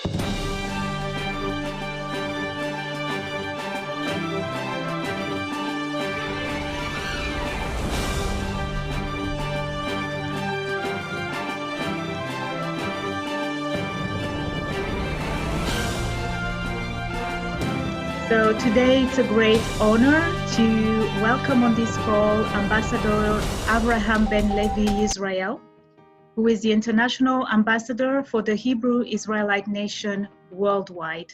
So today it's a great honor to welcome on this call Ambassador Avraham ben Levi Israel, who is the International Ambassador for the Hebrew Israelite Nation worldwide.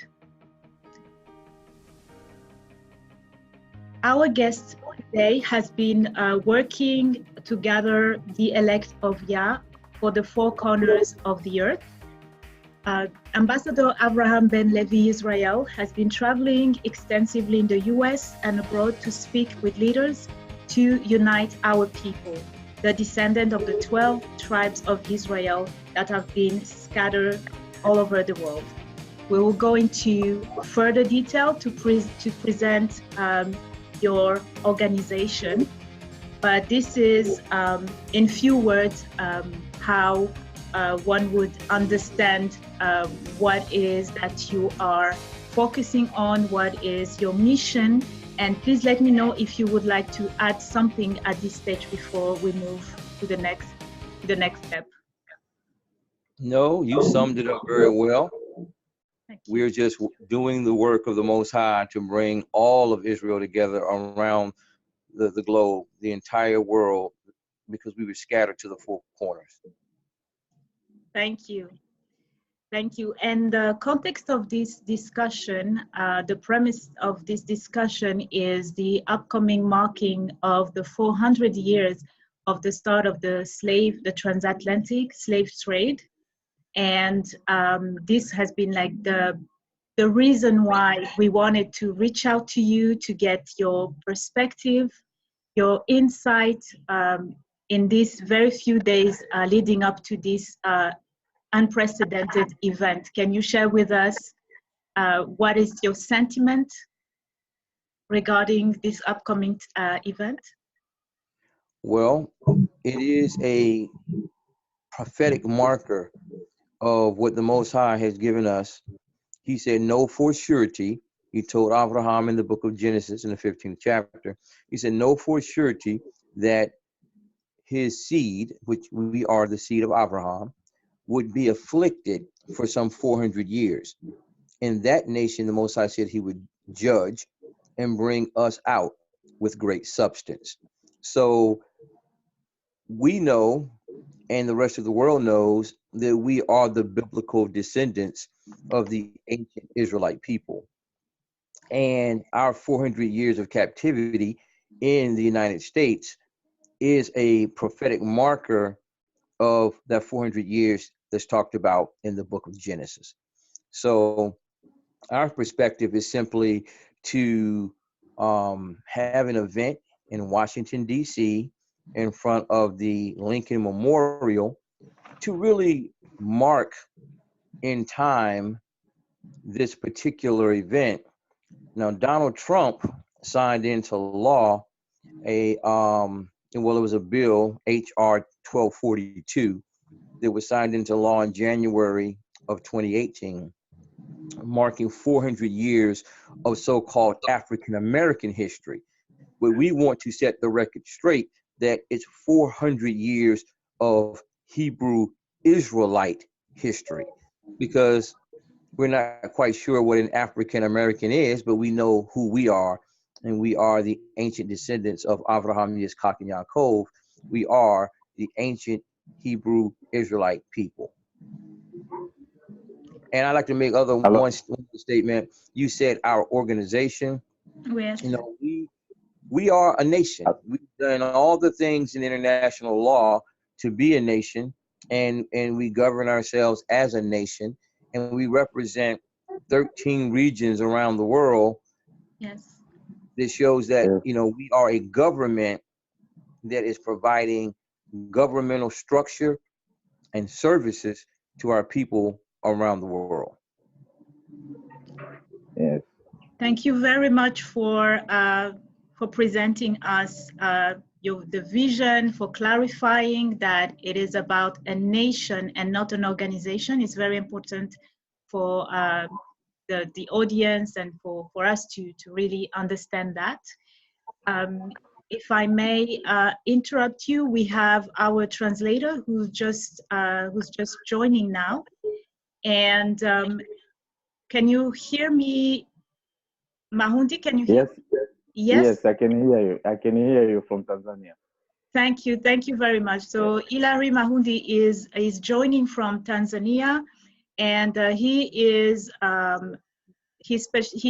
Our guest today has been working to gather the elect of Yah for the four corners of the earth. Ambassador Avraham ben Levi Israel has been traveling extensively in the US and abroad to speak with leaders to unite our people, the descendant of the 12 tribes of Israel that have been scattered all over the world. We will go into further detail to present your organization, but this is, in few words, how one would understand what it is that you are focusing on, what is your mission, and please let me know if you would like to add something at this stage before we move to the next step. No, you summed it up very well. We're just doing the work of the Most High to bring all of Israel together around the globe, the entire world, because we were scattered to the four corners. Thank you. Thank you. And the context of this discussion, the premise of this discussion is the upcoming marking of the 400 years of the start of the transatlantic slave trade. And this has been like the reason why we wanted to reach out to you to get your perspective, your insight in these very few days leading up to this unprecedented event. Can you share with us what is your sentiment regarding this upcoming event? Well, it is a prophetic marker of what the Most High has given us. He said, know for surety, he told Avraham in the book of Genesis in the 15th chapter, he said, know for surety that his seed, which we are the seed of Avraham, would be afflicted for some 400 years. In that nation, the Most High said he would judge and bring us out with great substance. So we know, and the rest of the world knows, that we are the biblical descendants of the ancient Israelite people. And our 400 years of captivity in the United States is a prophetic marker of that 400 years that's talked about in the book of Genesis. So our perspective is simply to have an event in Washington, D.C. in front of the Lincoln Memorial to really mark in time this particular event. Now, Donald Trump signed into law it was a bill, H.R. 1242, that was signed into law in January of 2018, marking 400 years of so-called African-American history. But we want to set the record straight that it's 400 years of Hebrew Israelite history, because we're not quite sure what an African-American is, but we know who we are, and we are the ancient descendants of Avraham, Yitzchak, and Yaakov. We are the ancient Hebrew Israelite people. And I'd like to make one statement. You said our organization. Yes. You know, we are a nation. We've done all the things in international law to be a nation, and we govern ourselves as a nation, and we represent 13 regions around the world. Yes. This shows that, you know, we are a government that is providing governmental structure and services to our people around the world. Yes. Thank you very much for presenting us the vision, for clarifying that it is about a nation and not an organization. It's very important for the audience and for us to really understand that. If I may interrupt you, we have our translator who's just joining now. And can you hear me, Mahundi? Can you hear? Yes. Yes. Yes, I can hear you. I can hear you from Tanzania. Thank you very much. So Hilary Mahundi is joining from Tanzania, and he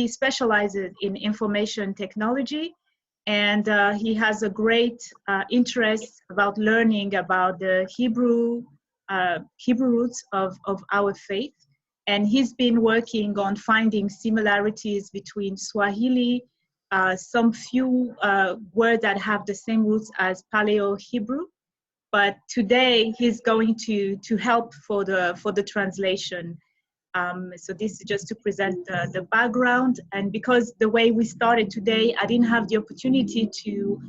specializes in information technology, and he has a great interest about learning about the Hebrew roots of our faith. And he's been working on finding similarities between Swahili, some few words that have the same roots as Paleo-Hebrew. But today he's going to help for the translation. So this is just to present the background. And because the way we started today, I didn't have the opportunity to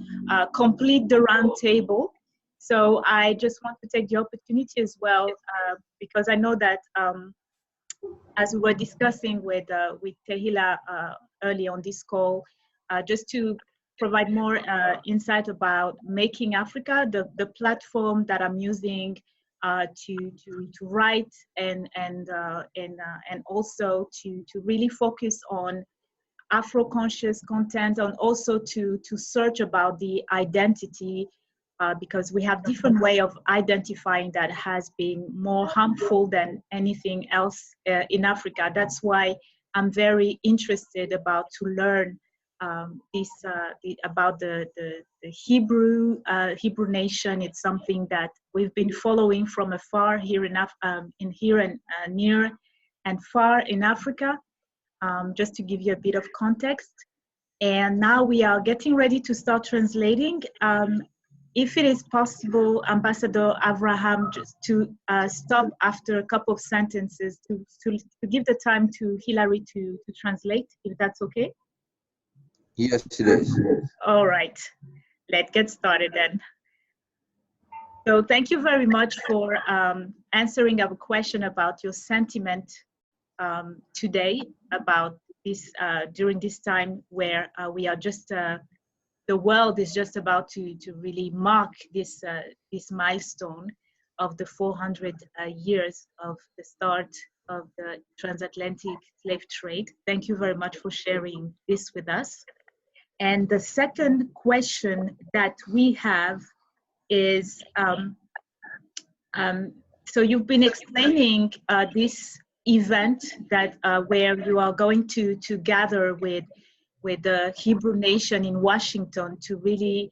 complete the round table. So I just want to take the opportunity as well, because I know that as we were discussing with Tehila early on this call, just to provide more insight about Making Africa, the platform that I'm using to write and also to really focus on Afro-conscious content, and also to search about the identity, because we have different way of identifying that has been more harmful than anything else in Africa. That's why I'm very interested about to learn about the Hebrew nation. It's something that we've been following from afar here in near and far in Africa. Just to give you a bit of context. And now we are getting ready to start translating. If it is possible, Ambassador Avraham, just to stop after a couple of sentences to give the time to Hilary to translate, if that's okay? Yes, it is. All right, let's get started then. So thank you very much for answering our question about your sentiment today about this during this time where we are just the world is just about to really mark this milestone of the 400 years of the start of the transatlantic slave trade. Thank you very much for sharing this with us. And the second question that we have is, so you've been explaining this event that where you are going to gather with the Hebrew nation in Washington to really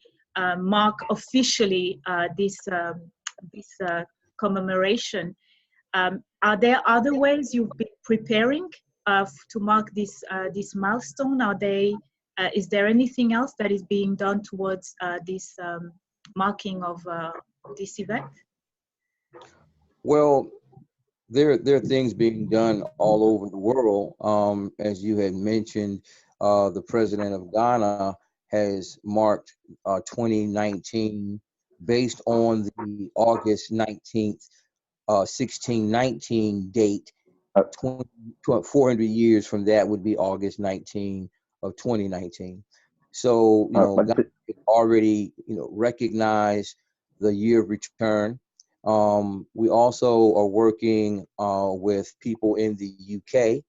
mark officially this commemoration. Are there other ways you've been preparing to mark this milestone? Is there anything else that is being done towards this marking of this event? Well, there are things being done all over the world. As you had mentioned, the president of Ghana has marked 2019 based on the August 19th, 1619 date. 400 years from that would be August 19 of 2019. So, Ghana already, recognize the year of return. We also are working with people in the UK,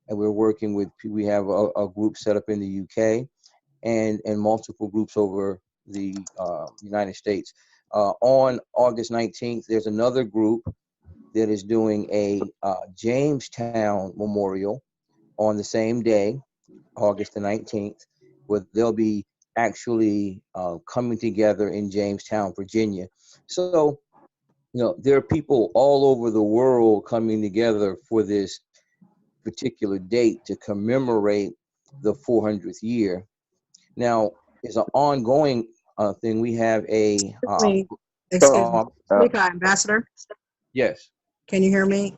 and we have a group set up in the UK and multiple groups over the United States. On August 19th, there's another group that is doing a Jamestown memorial on the same day, August the 19th, where they'll be actually coming together in Jamestown, Virginia. So, there are people all over the world coming together for this particular date to commemorate the 400th year. Now, it's an ongoing thing. We have a Excuse me, Levi, Ambassador. Yes. Can you hear me?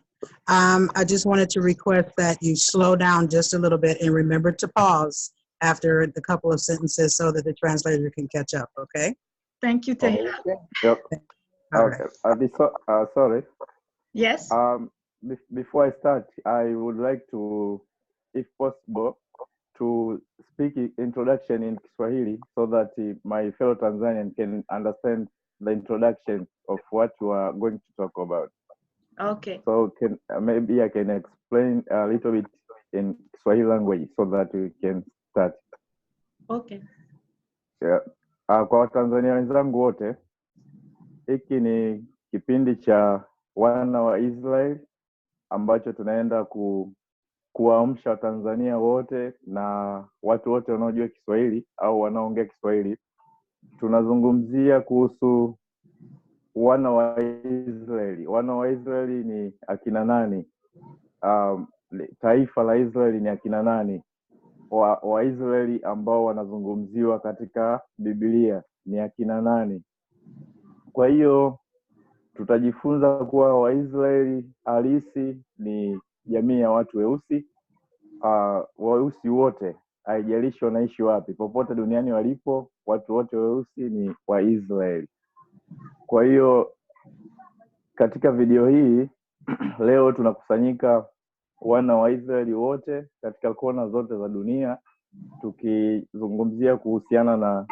I just wanted to request that you slow down just a little bit and remember to pause after the couple of sentences so that the translator can catch up, okay? Thank you, Tehila. Yep. Okay. Sorry. Yes. before I start, I would like to, if possible, to speak introduction in Kiswahili so that my fellow Tanzanian can understand the introduction of what we are going to talk about. Okay. So maybe I can explain a little bit in Kiswahili language so that we can start. Okay. Yeah. Kwa Watanzania wenzangu wote, hiki ni kipindi cha wana wa Israel ambacho tunaenda kuwaamsha Watanzania wote na watu wote wanaojua Kiswahili au wanaoongea Kiswahili. Tunazungumzia kuhusu wana wa Israeli. Wana wa Israeli ni akina nani? Taifa la Israeli ni akina nani? Waisraeli ambao wanazungumziwa katika Biblia ni akina nani? Kwa hiyo tutajifunza kuwa Waisraeli halisi ni jamii ya watu weusi. Weusi wote, haijalishi wanaishi wapi, popote duniani walipo, watu wote weusi ni Waisraeli. Kwa hiyo katika video hii leo tunakusanyika wana wa Israeli wote katika kona zote za dunia, tukizungumzia kuhusiana na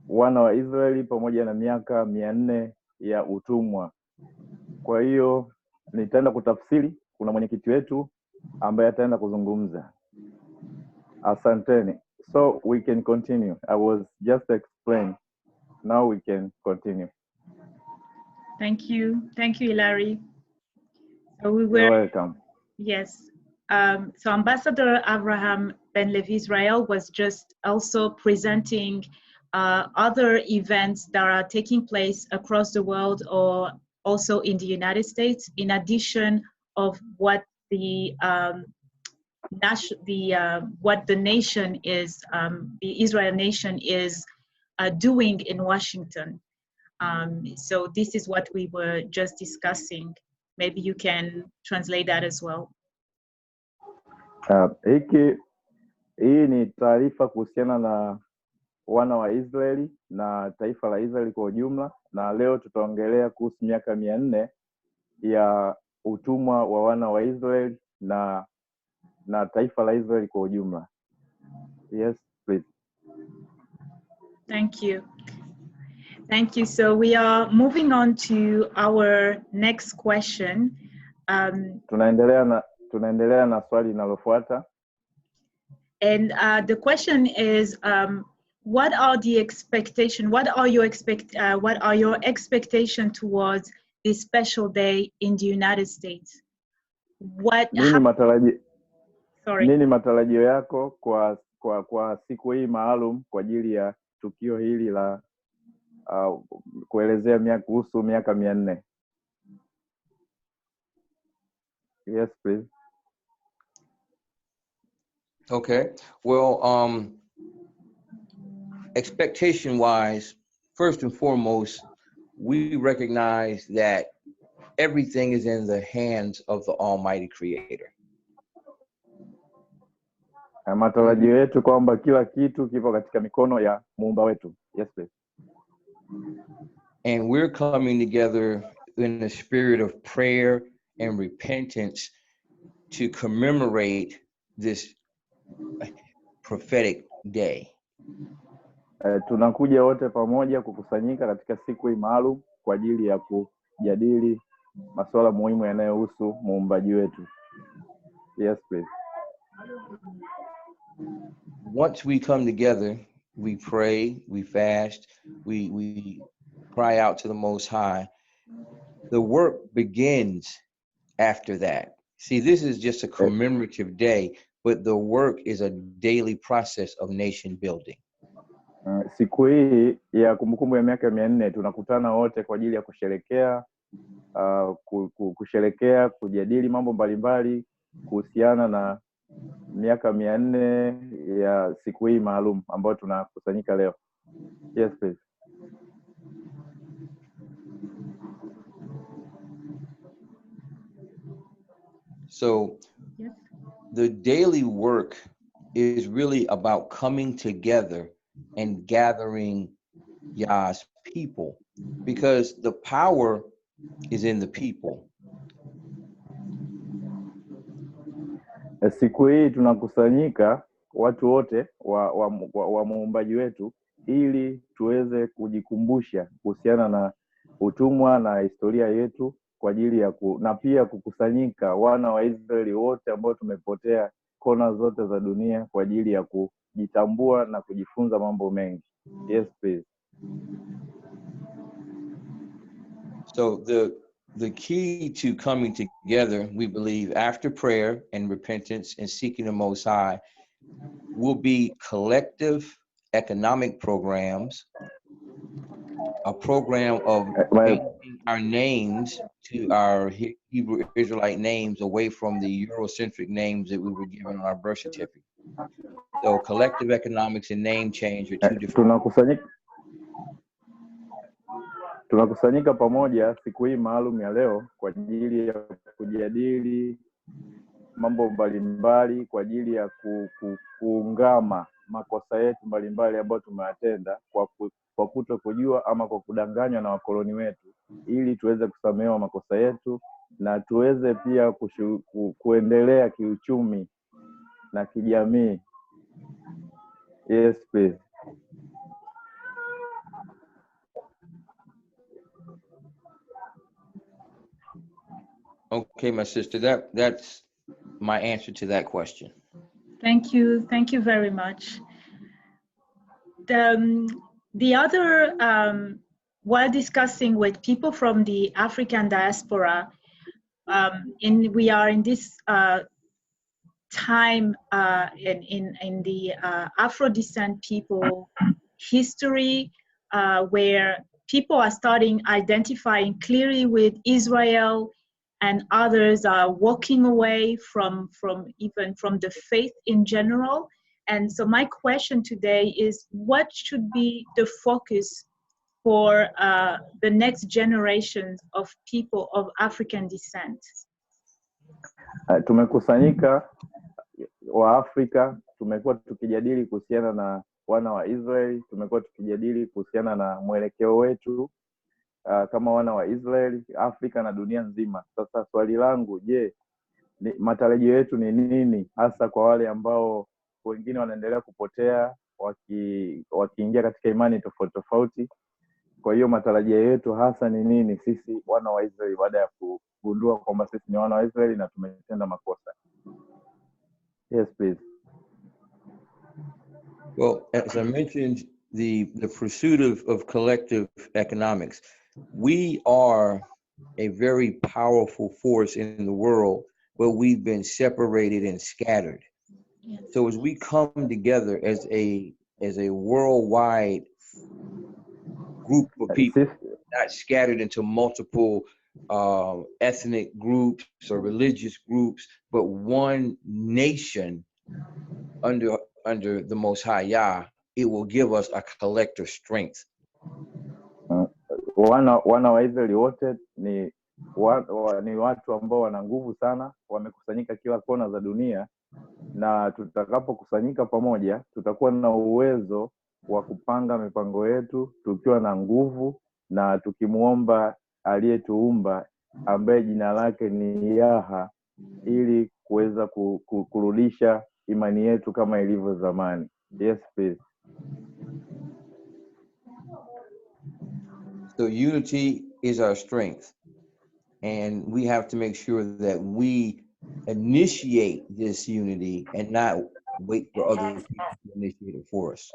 wana wa Israeli pamoja na miaka 400 ya utumwa. Kwa hiyo nitaenda kutafsiri, kuna mwenyekiti wetu ambaye ataenda kuzungumza. Asanteni. So we can continue. I was just explaining. Now we can continue. Thank you. Thank you, Hilary. So we were, You're welcome. yes. So Ambassador Avraham Ben Levi Israel was just also presenting other events that are taking place across the world or also in the United States, in addition of what the what the nation is, the Israel nation is doing in Washington. So this is what we were just discussing. Maybe you can translate that as well. Hii ni taarifa kuhusiana na wana wa Israeli na taifa la Israeli kwa ujumla, na leo tutaongelea kuhusu miaka 400 ya utumwa wa wana wa Israeli na taifa la Israeli kwa ujumla. Yes, please. Thank you. Thank you. So we are moving on to our next question. Tunaendelea na swali linalofuata. And the question is, what are the expectation? What are your expectation towards this special day in the United States? Nini matarajio yako kwa siku hii maalum kwa ajili ya tukio hili la kuelezea kuhusu miaka 400? Yes, please. Okay. Well, expectation-wise, first and foremost, we recognize that everything is in the hands of the Almighty Creator. Matarajio yetu kwamba kila kitu kipo katika mikono ya Muumba wetu. Yes, please. And we're coming together in the spirit of prayer and repentance to commemorate this prophetic day. Tunakuja wote pamoja kukusanyika katika siku hii maalum kwa ajili ya kujadili masuala muhimu yanayohusu muumbaji wetu. Yes, please. Once we come together, we pray, we fast, we cry out to the Most High. The work begins after that. See, this is just a commemorative day, but the work is a daily process of nation building. Siku hii ya kumbukumbu ya miaka 400 tunakutana wote kwa ajili ya kusherekea, kujadili mambo mbalimbali kuhusiana na miaka 400 ya siku hii maalum ambayo tunakusanyika leo. Yes, please. So the daily work is really about coming together and gathering Yah's people, because the power is in the people. Siku hii tunakusanyika watu wote wa muumbaji wetu ili tuweze kujikumbusha kuhusiana na utumwa na historia yetu kwa ajili ya na pia kukusanyika wana wa Israeli wote ambao tumepotea kona zote za dunia kwa ajili ya kujitambua na kujifunza mambo mengi. Yes, please. So the key to coming together, we believe, after prayer and repentance and seeking the Most High, will be collective economic programs, a program of changing our names to our Hebrew Israelite names away from the Eurocentric names that we were given on our birth certificate. So collective economics and name change are two different. Tunakusanyika pamoja siku hii maalum ya leo kwa ajili ya kujadili mambo mbalimbali, kwa ajili ya kuungama makosa yetu mbalimbali ambayo tumeyatenda kwa kuto kujua ama kwa kudanganywa na wakoloni wetu, ili tuweze kusamehewa makosa yetu na tuweze pia kuendelea kiuchumi na kijamii. Yes, please. Okay, my sister, that's my answer to that question. Thank you very much. The other, while discussing with people from the African diaspora, we are in this time in the Afro descent people history, where people are starting identifying clearly with Israel, and others are walking away from the faith in general. And so my question today is, what should be the focus for the next generations of people of African descent? Tumekusanyika wa Afrika, tumekuwa tukijadili kuhusiana na wana wa Israeli, tumekuwa tukijadili kuhusiana na mwelekeo wetu kama wana wa Israeli, Afrika na dunia nzima. Sasa swali langu, je, matarajio yetu ni nini hasa kwa wale ambao wengine wanaendelea kupotea wakiingia katika imani tofauti tofauti? Kwa hiyo matarajio yetu hasa ni nini sisi wana wa Israeli baada ya kugundua kwamba sisi ni wana wa Israeli na tumetenda makosa? Yes, please. Well, as I mentioned, the pursuit of collective economics, we are a very powerful force in the world, but we've been separated and scattered. Yes. So as we come together as a worldwide group of people, not scattered into multiple ethnic groups or religious groups, but one nation under the Most High Yah, it will give us a collective strength. Wana wa Israeli wote ni watu ambao wana nguvu sana, wamekusanyika kila kona za dunia, na tutakapokusanyika pamoja tutakuwa na uwezo wa kupanga mipango yetu tukiwa na nguvu na tukimuomba aliyetuumba ambaye jina lake ni Yaha, ili kuweza kurudisha imani yetu kama ilivyo zamani. Yes, please. So unity is our strength, and we have to make sure that we initiate this unity and not wait for other people to initiate it for us.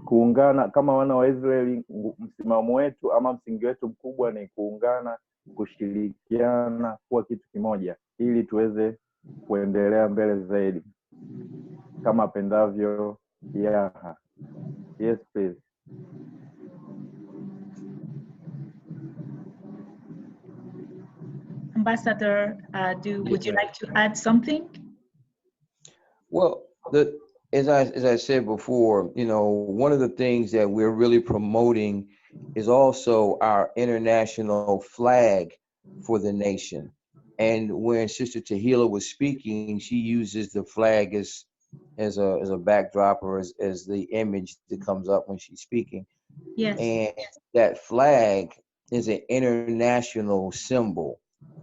Kuungana kama wana wa Israeli, msimamo wetu ama msingi wetu mkubwa ni kuungana, kushirikiana, kuwa kitu kimoja ili tuweze kuendelea mbele zaidi kama pendavyo Yaha. Yes, please. Ambassador, would you like to add something? Well, as I said before, you know, one of the things that we're really promoting is also our international flag for the nation. And when Sister Tehillah was speaking, she uses the flag as a backdrop, or as the image that comes up when she's speaking. Yes. And that flag is an international symbol.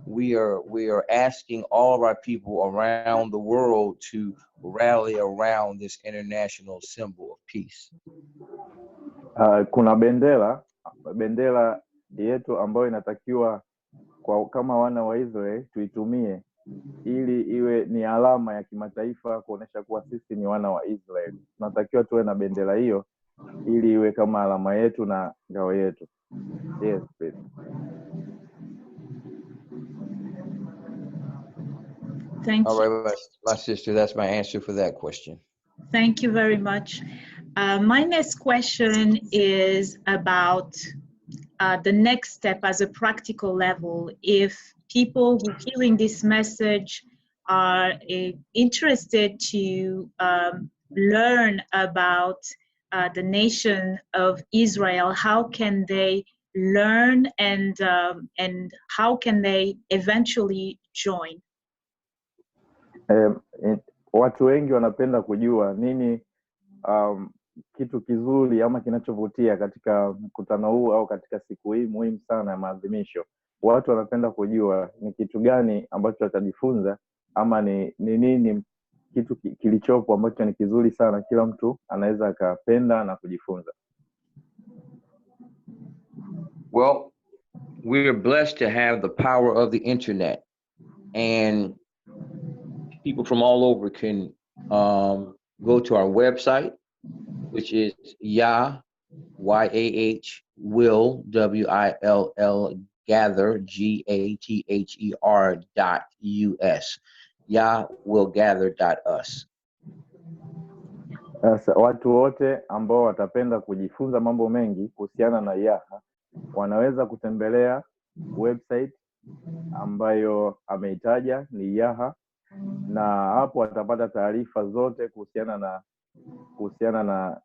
we are asking all of our people around the world to rally around this international symbol of peace. Kuna bendera yetu ambayo inatakiwa kama wana wa Israeli tuitumie ili iwe ni alama ya kimataifa kuonesha kuwa sisi ni wana wa Israeli. Tunatakiwa tuwe na bendera hiyo ili iwe kama alama yetu na ngao yetu. Yes, please. Thank you. All right, my sister, that's my answer for that question. Thank you very much. My next question is about the next step as a practical level. If people who are hearing this message are interested to learn about the nation of Israel, how can they learn and how can they eventually join? Watu wengi wanapenda kujua nini kitu kizuri ama kinachovutia katika mkutano huu au katika siku hii muhimu sana ya maadhimisho. Watu wanapenda kujua ni kitu gani ambacho watajifunza ama ni nini kitu kilichopo ambacho ni kizuri sana kila mtu anaweza akapenda na kujifunza. Well, we're blessed to have the power of the internet, and people from all over can go to our website, which is Yah, Y-A-H, will, W-I-L-L, gather, G-A-T-H-E-R.us. YahWillGather.us. Sasa watu wote ambao watapenda kujifunza mambo mengi kuhusiana na Yaha wanaweza kutembelea website ambayo ameitaja ni Yaha, na hapo watapata taarifa zote kuhusiana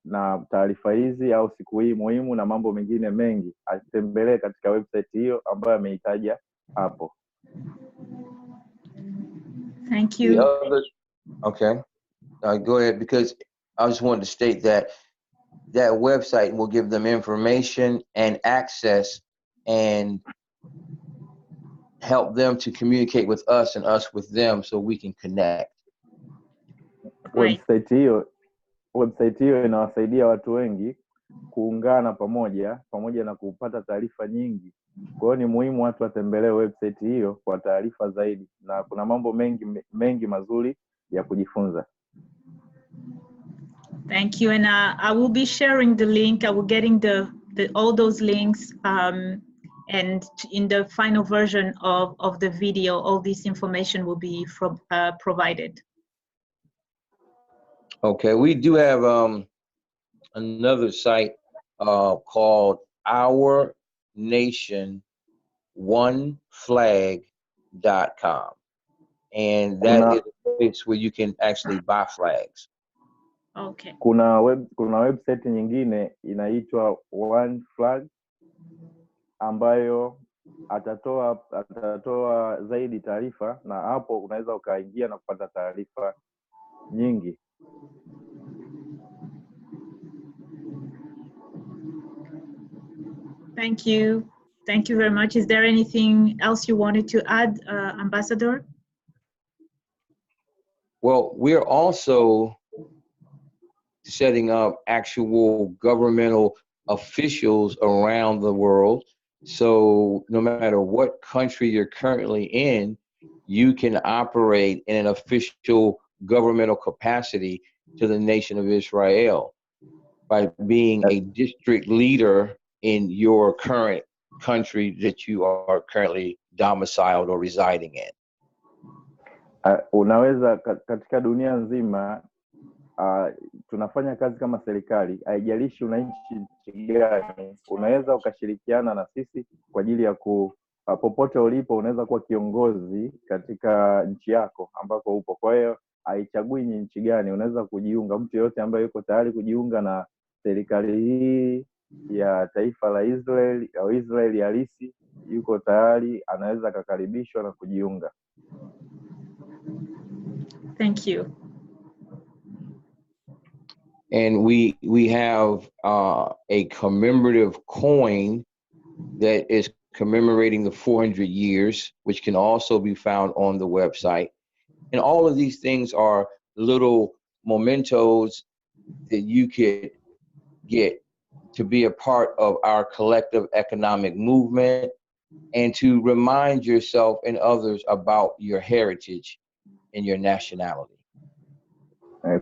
na taarifa hizi au siku hii muhimu na mambo mengine mengi. Atembelee katika website hiyo ambayo ameitaja hapo. Thank you. Okay, go ahead, because I just wanted to state that website will give them information and access and help them to communicate with us and us with them so we can connect. Right. Website hiyo inawasaidia watu wengi kuungana pamoja na kupata taarifa nyingi. Kwa hiyo ni muhimu watu watembelee website hiyo kwa taarifa zaidi, na kuna mambo mengi mazuri ya kujifunza. Thank you, and I will be sharing the link. I will getting all those links, and in the final version of the video, all this information will be provided. Okay, we do have another site called OurNationOneFlag.com, and that is a place where you can actually buy flags. Okay. Kuna website nyingine inaitwa One Flag ambayo atatoa zaidi taarifa, na hapo unaweza ukaingia na kupata taarifa nyingi. Thank you. Thank you very much. Is there anything else you wanted to add, Ambassador? Well, we're also setting up actual governmental officials around the world. So no matter what country you're currently in, you can operate in an official governmental capacity to the nation of Israel by being a district leader in your current country that you are currently domiciled or residing in. Unaweza katika dunia nzima tunafanya kazi kama serikali, haijalishi unaishi nchi gani, unaweza ukashirikiana na sisi kwa ajili ya popote ulipo unaweza kuwa kiongozi katika nchi yako ambako upo. Kwa hiyo haichagui ni nchi gani, unaweza kujiunga. Mtu yote ambaye yuko tayari kujiunga na serikali hii ya taifa la Israeli au Israeli halisi yuko tayari, anaweza kukaribishwa na kujiunga. Thank you. And we have a commemorative coin that is commemorating the 400 years, which can also be found on the website. And all of these things are little mementos that you could get to be a part of our collective economic movement and to remind yourself and others about your heritage and your nationality.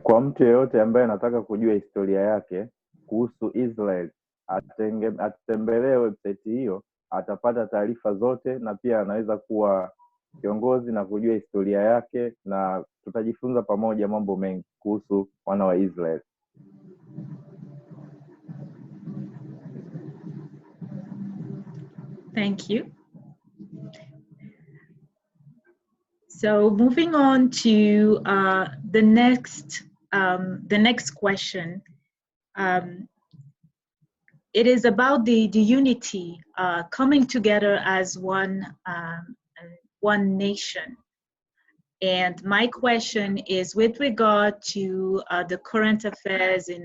Kwa mtu yeyote ambaye anataka kujua historia yake kuhusu Israel, atembelee website hiyo, atapata taarifa zote na pia anaweza kuwa kiongozi na kujua historia yake, na tutajifunza pamoja mambo mengi kuhusu wana wa Israel. Thank you. So moving on to the next question. It is about the unity, coming together as one nation. And my question is with regard to the current affairs in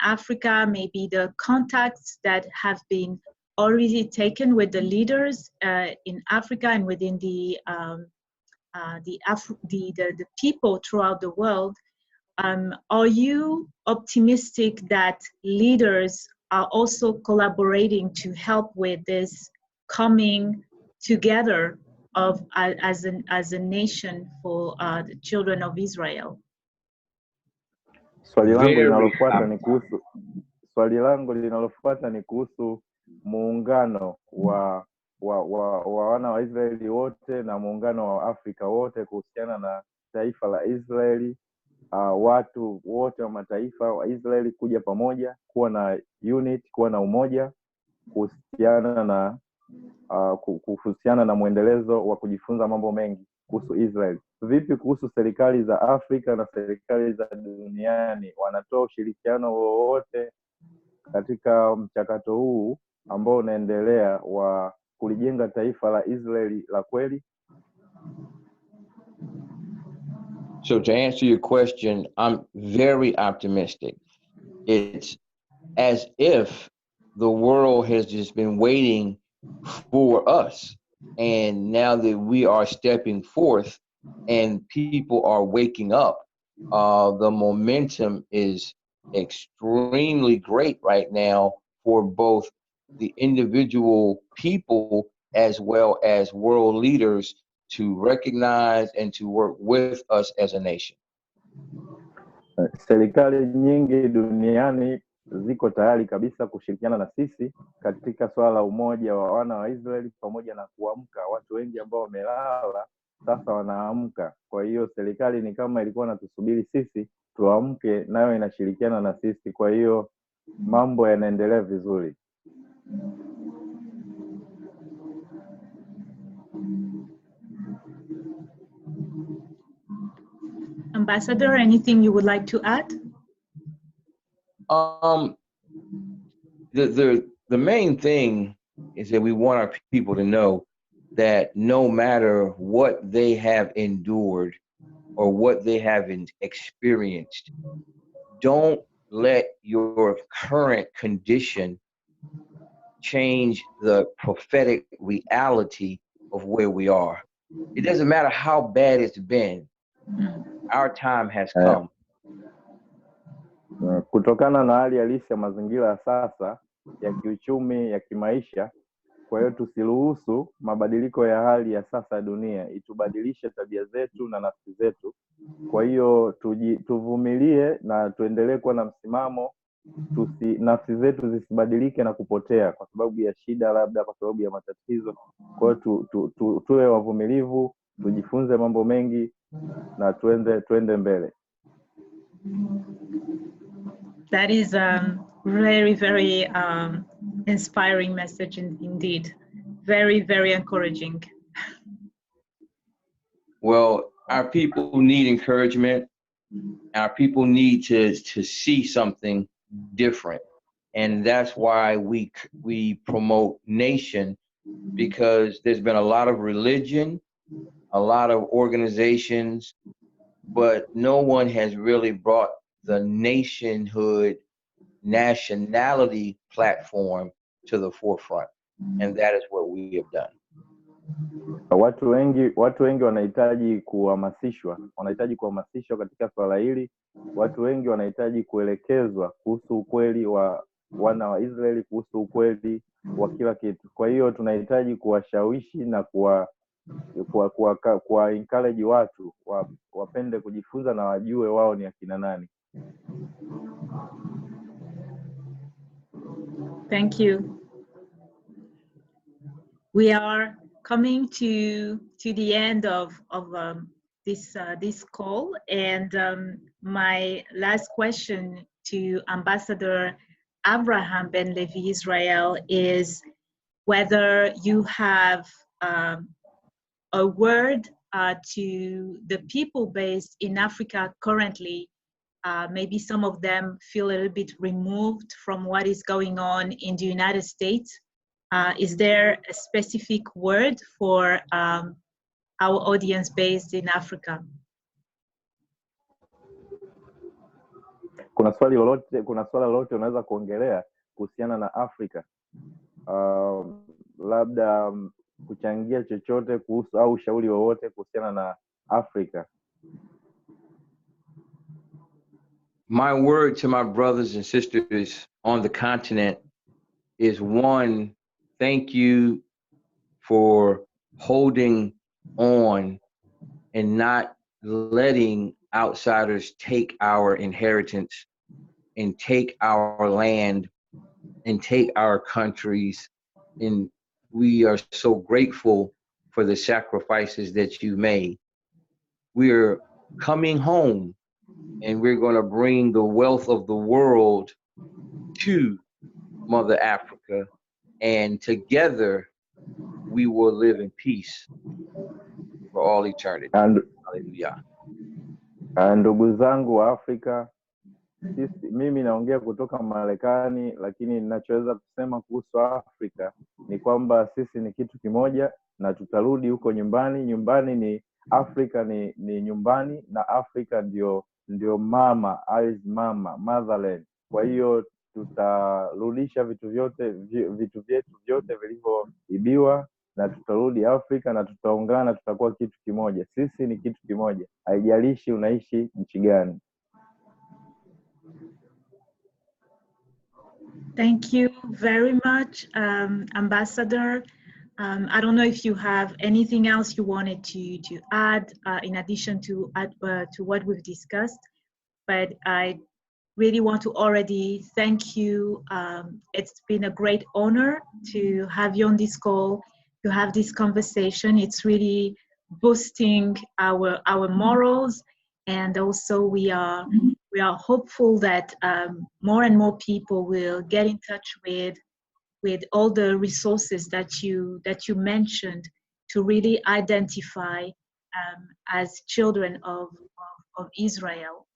Africa, maybe the contacts that have been already taken with the leaders in Africa and within the people throughout the world. Are you optimistic that leaders are also collaborating to help with this coming together of as a nation for the children of Israel? Swali langu linalofuata ni kuhusu muungano wa wana wa Israeli wote na muungano wa Afrika wote kuhusiana na taifa la Israeli. Watu wote wa mataifa wa Israeli kuja pamoja, kuwa na unit, kuwa na umoja kuhusiana na muendelezo wa kujifunza mambo mengi kuhusu Israel. Vipi kuhusu serikali za Afrika na serikali za duniani, wanatoa ushirikiano wowote katika mchakato huu ambao unaendelea wa kulijenga taifa la Israeli la kweli? So to answer your question, I'm very optimistic. It's as if the world has just been waiting for us. And now that we are stepping forth and people are waking up, the momentum is extremely great right now for both the individual people as well as world leaders to recognize and to work with us as a nation. Serikali nyingi duniani ziko tayari kabisa kushirikiana na sisi katika swala la umoja wa wana wa Israeli pamoja na kuamka. Watu wengi ambao wamelala sasa wanaamka. Kwa hiyo serikali ni kama ilikuwa inatusubiri sisi tuamke, nayo inashirikiana na sisi. Kwa hiyo mambo yanaendelea vizuri. Ambassador, anything you would like to add? The main thing is that we want our people to know that no matter what they have endured or what they have experienced, don't let your current condition change the prophetic reality of where we are. It doesn't matter how bad it's been. Our time has come. Kutokana na hali halisi ya mazingira ya sasa ya kiuchumi, ya kimaisha, kwa hiyo tusiruhusu mabadiliko ya hali ya sasa ya dunia itubadilishe tabia zetu na nafsi zetu. Kwa hiyo tuvumilie na tuendelee kuwa na msimamo, nafsi zetu zisibadilike na kupotea kwa sababu ya shida, labda kwa sababu ya matatizo. Kwa hiyo tuwe wavumilivu, tujifunze mambo mengi na tuende mbele. That is a very, very inspiring message indeed. Very, very encouraging. Well, our people need encouragement. Our people need to see something different. And that's why we promote nation, because there's been a lot of religion, a lot of organizations, but no one has really brought the nationhood, nationality platform to the forefront. and that is what we have done. Watu wengi wanahitaji kuhamasishwa katika swala hili. Watu wengi wanahitaji kuelekezwa kuhusu ukweli wa wana wa Israeli, kuhusu ukweli wa kila kitu. Kwa hiyo tunahitaji kuwashawishi na kuwa encourage watu wapende kujifunza na wajue wao ni akina nani. Thank you. We are coming to the end of this call, and my last question to Ambassador Avraham Ben Levi Israel is whether you have a word to the people based in Africa currently. Maybe some of them feel a little bit removed from what is going on in the United States. Is there a specific word for our audience based in Africa? Kuna swala lolote unaweza kuongelea kuhusiana na Afrika? Labda kuchangia chochote kuhusu au ushauri wowote kuhusiana na Afrika? My word to my brothers and sisters on the continent is, one, thank you for holding on and not letting outsiders take our inheritance and take our land and take our countries. And we are so grateful for the sacrifices that you made. We're coming home, and we're going to bring the wealth of the world to Mother Africa, and together we will live in peace for all eternity. Hallelujah. Ndugu zangu wa Afrika, mimi naongea kutoka Marekani, lakini ninachoweza kusema kuhusu Afrika ni kwamba sisi ni kitu kimoja na tutarudi huko nyumbani. Nyumbani ni Afrika, ni nyumbani, na Afrika ndio mama, motherland. Kwa hiyo tutarudisha vitu vyetu vyote vilivyoibiwa, na tutarudi Afrika na tutaungana, tutakuwa kitu kimoja. Sisi ni kitu kimoja, haijalishi unaishi nchi gani. Thank you very much, Ambassador. I don't know if you have anything else you wanted to add in addition to what we've discussed, but I really want to already thank you. It's been a great honor to have you on this call, to have this conversation. It's really boosting our morals, and also we are hopeful that more and more people will get in touch with all the resources that you mentioned to really identify as children of Israel.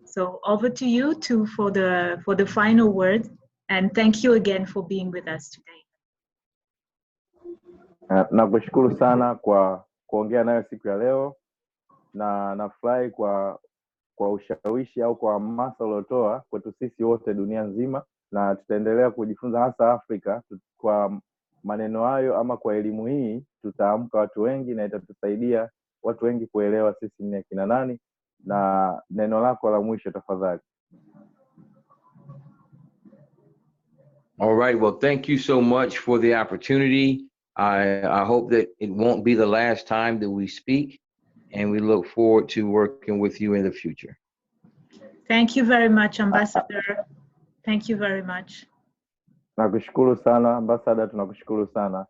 So over to you for the final word, and thank you again for being with us today. Nakushukuru sana kwa kuongea nayo siku ya leo, na nafurahi kwa ushawishi au kwa hamasa uliotoa kwetu sisi wote dunia nzima, na tutaendelea kujifunza hasa Afrika. Kwa maneno hayo ama kwa elimu hii tutaamka watu wengi, na itatusaidia watu wengi kuelewa sisi ni akina nani. Na neno lako la mwisho tafadhali. All right, well, thank you so much for the opportunity. I hope that it won't be the last time that we speak, and we look forward to working with you in the future. Thank you very much, Ambassador. Thank you very much. Nakushukuru sana, Ambassador, tunakushukuru sana.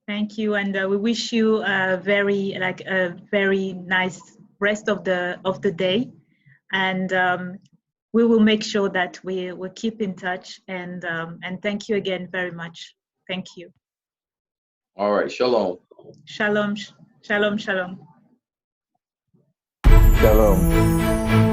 Thank you, and we wish you a very nice rest of the day, and we will make sure that we will keep in touch, and thank you again very much. Thank you. All right, shalom. Shalom, shalom, shalom. Shalom.